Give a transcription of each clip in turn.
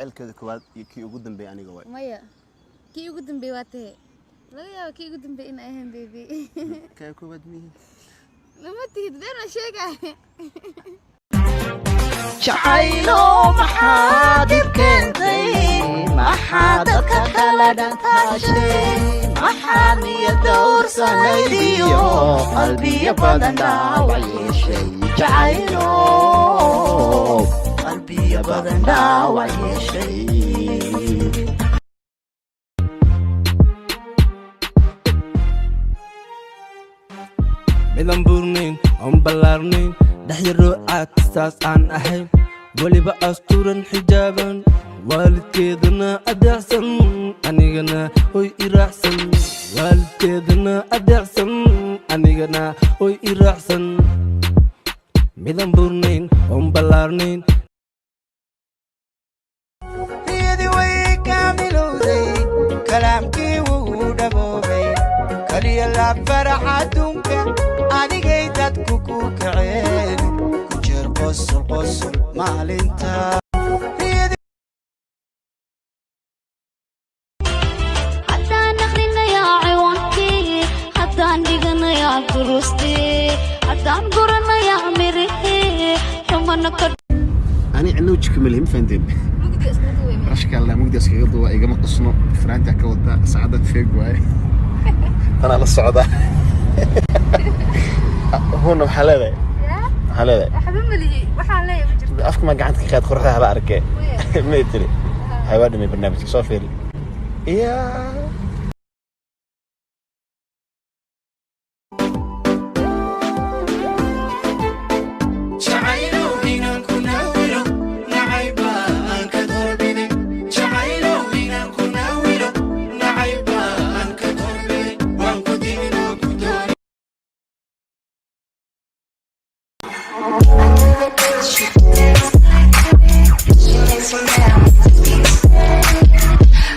jacaylkeeda koowaad iyo kii ugu dambeeyay aniga way maya kii ugu dambeeyay waa tee laga yaabo kii ugu dambeeyay in ay ahayn baby kii koowaad mihi lama tihid been sheegay jacaylo maxaad keentay maxaad ka kala dhantaashay maxaad niyada ursanaydiyo qalbiga badan dhaawac yeeshay jacaylo qalbiga badan dhaawac yeeshay midaan buurnayn oon ballaarnayn dhexyaro caagsaas aan ahayn weliba astuuran xijaaban waalidkeedana adeecsan anigana hoy iraacsan waalidkeedana adeecsan anigana hoy iraacsan midaan buurnayn oon ballaarnayn niyadii way kaamilowday kalaamkii wuu dhaboobay kaliya la farax adduunka adigay dadku ku kaceen ku jeer qosol maalinta haddaan akhrinayaa ciwaankii haddaan dhiganayaa duruustii haddaan guranayaa mirihii xumana ka ani cillow jikmale ma fahanteen Rashka la mugdi iskaga duwa igama qasno faraanta ka wada saacada feeg waay أنا على الصعدة هون محلة محلة حبيبي وحالي أفك ما قعدت كخيط خرجها بقى ركّي ما يدري هيودي من برنامج صافي يا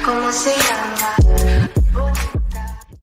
¿Cómo se llama?